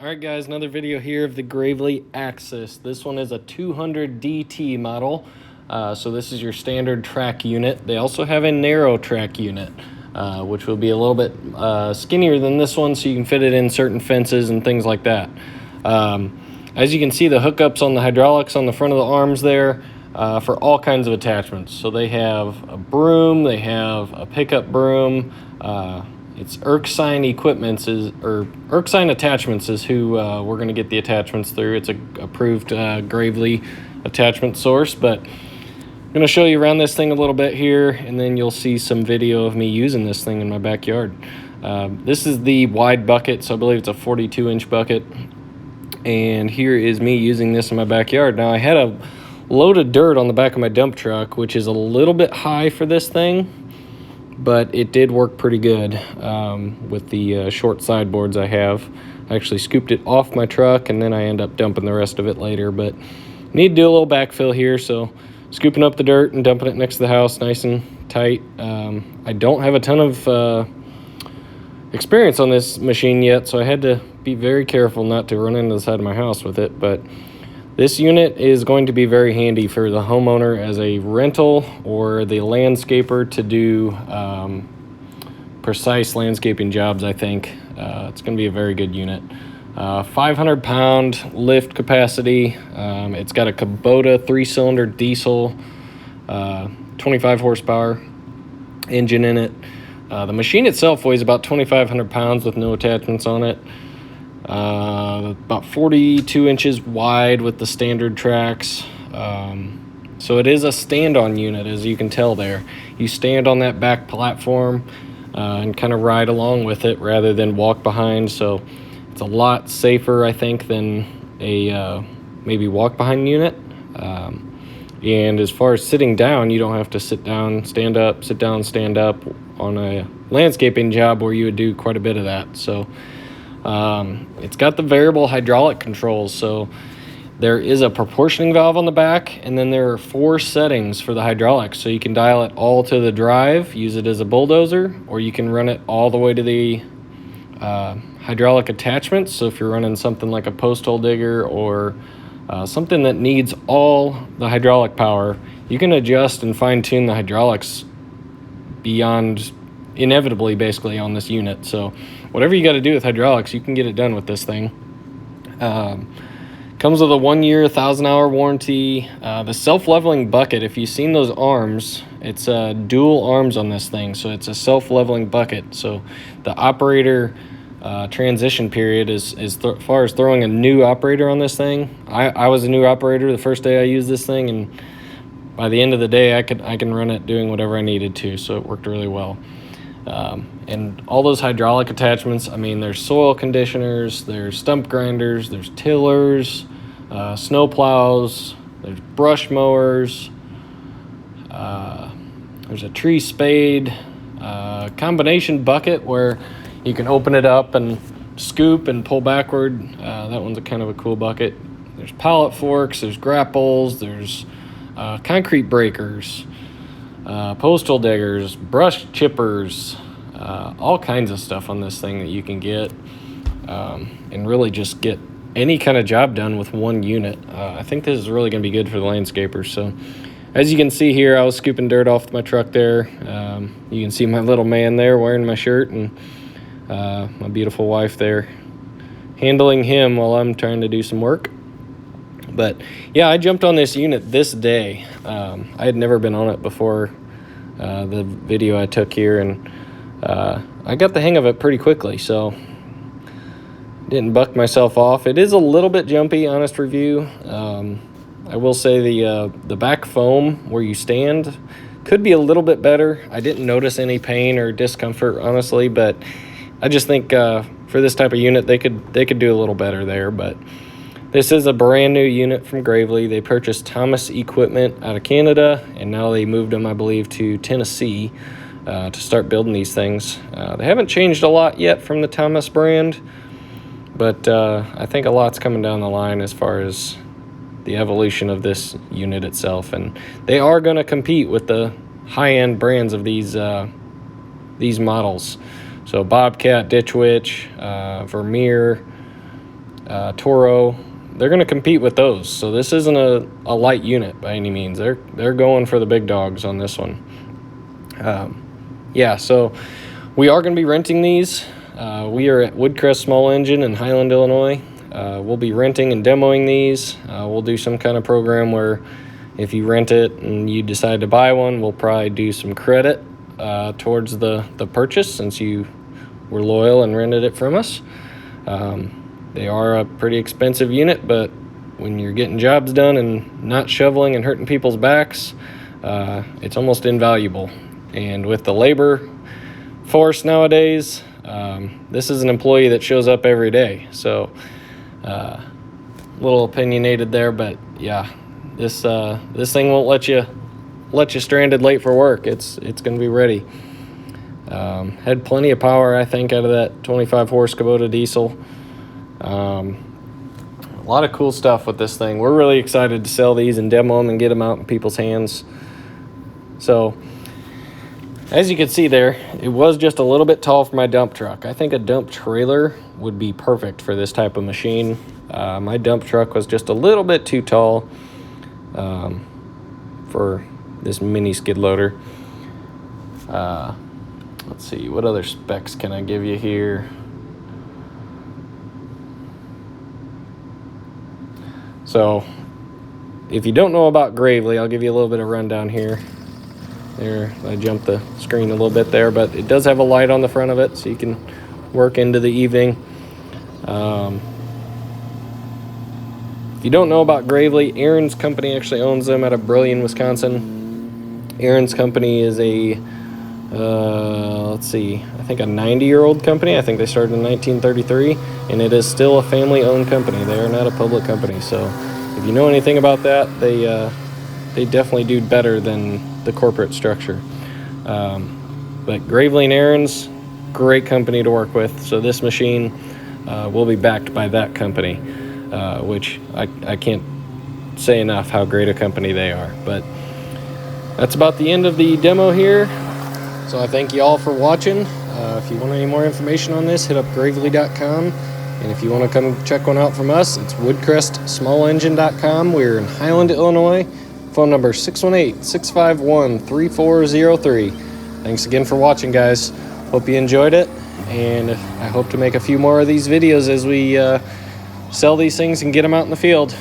Alright guys, another video here of the Gravely Axis. This one is a 200 DT model, so this is your standard track unit. They also have a narrow track unit, which will be a little bit skinnier than this one, so you can fit it in certain fences and things like that. As you can see, the hookups on the hydraulics on the front of the arms there for all kinds of attachments. So they have a broom, they have a pickup broom, it's Erskine Equipments or Erskine Attachments is who we're going to get the attachments through. It's a approved Gravely attachment source, but I'm going to show you around this thing a little bit here, and then you'll see some video of me using this thing in my backyard. This is the wide bucket, so I believe it's a 42-inch bucket, and here is me using this in my backyard. Now I had a load of dirt on the back of my dump truck, which is a little bit high for this thing, but it did work pretty good with the short sideboards I have. I actually scooped it off my truck, and then I end up dumping the rest of it later, but need to do a little backfill here, so scooping up the dirt and dumping it next to the house nice and tight. I don't have a ton of experience on this machine yet, so I had to be very careful not to run into the side of my house with it, but this unit is going to be very handy for the homeowner as a rental or the landscaper to do precise landscaping jobs, I think. It's going to be a very good unit. 500-pound lift capacity. It's got a Kubota 3-cylinder diesel, 25 horsepower engine in it. The machine itself weighs about 2,500 pounds with no attachments on it. About 42 inches wide with the standard tracks. So it is a stand-on unit, as you can tell there. You stand on that back platform and kind of ride along with it rather than walk behind. So it's a lot safer, I think, than a maybe walk-behind unit. And as far as sitting down, you don't have to sit down, stand up, sit down, stand up on a landscaping job where you would do quite a bit of that. So it's got the variable hydraulic controls, so there is a proportioning valve on the back, and then there are 4 settings for the hydraulics, so you can dial it all to the drive, use it as a bulldozer, or you can run it all the way to the hydraulic attachments. So if you're running something like a post hole digger or something that needs all the hydraulic power, you can adjust and fine-tune the hydraulics beyond inevitably basically on this unit. So whatever you got to do with hydraulics, you can get it done with this thing. Comes with a 1-year 1,000-hour warranty. The self-leveling bucket, if you've seen those arms, it's dual arms on this thing, so it's a self-leveling bucket. So the operator transition period is as far as throwing a new operator on this thing. I was a new operator the first day I used this thing, and by the end of the day I can run it doing whatever I needed to, so it worked really well. And all those hydraulic attachments, I mean, there's soil conditioners, there's stump grinders, there's tillers, snow plows, there's brush mowers, there's a tree spade, combination bucket where you can open it up and scoop and pull backward. That one's a kind of a cool bucket. There's pallet forks, there's grapples, there's concrete breakers, postal diggers, brush chippers, all kinds of stuff on this thing that you can get and really just get any kind of job done with one unit. I think this is really going to be good for the landscapers. So as you can see here, I was scooping dirt off my truck there. You can see my little man there wearing my shirt, and my beautiful wife there handling him while I'm trying to do some work. But yeah, I jumped on this unit this day. I had never been on it before the video I took here, and I got the hang of it pretty quickly, so didn't buck myself off. It is a little bit jumpy, honest review. I will say the back foam where you stand could be a little bit better. I didn't notice any pain or discomfort, honestly, but I just think for this type of unit they could do a little better there. But this is a brand new unit from Gravely. They purchased Thomas Equipment out of Canada, and now they moved them, I believe, to Tennessee to start building these things. They haven't changed a lot yet from the Thomas brand, but I think a lot's coming down the line as far as the evolution of this unit itself, and they are going to compete with the high-end brands of these models. So Bobcat, Ditch Witch, Vermeer, Toro, they're going to compete with those. So this isn't a light unit by any means. They're going for the big dogs on this one. Yeah, so we are going to be renting these. We are at Woodcrest Small Engine in Highland, Illinois. We'll be renting and demoing these. We'll do some kind of program where if you rent it and you decide to buy one, we'll probably do some credit towards the purchase since you were loyal and rented it from us. They are a pretty expensive unit, but when you're getting jobs done and not shoveling and hurting people's backs, it's almost invaluable. And with the labor force nowadays, this is an employee that shows up every day. So a little opinionated there, but yeah, this thing won't let you stranded late for work. It's going to be ready. Had plenty of power, I think, out of that 25 horse Kubota diesel. A lot of cool stuff with this thing. We're really excited to sell these and demo them and get them out in people's hands. So as you can see there, it was just a little bit tall for my dump truck. I think a dump trailer would be perfect for this type of machine. My dump truck was just a little bit too tall for this mini skid loader. Let's see, what other specs can I give you here? So if you don't know about Gravely, I'll give you a little bit of rundown here. There, I jumped the screen a little bit there, but it does have a light on the front of it, so you can work into the evening. If you don't know about Gravely, Aaron's company actually owns them out of Brillion, Wisconsin. Aaron's company is a, let's see, I think a 90-year-old company. I think they started in 1933, and it is still a family-owned company. They are not a public company, so if you know anything about that, they definitely do better than the corporate structure. But Gravely and Aaron's, great company to work with. So this machine will be backed by that company, which I can't say enough how great a company they are. But that's about the end of the demo here. So I thank you all for watching. If you want any more information on this, hit up gravely.com. And if you want to come check one out from us, it's woodcrestsmallengine.com. We're in Highland, Illinois. Phone number 618-651-3403. Thanks again for watching, guys. Hope you enjoyed it. And I hope to make a few more of these videos as we sell these things and get them out in the field.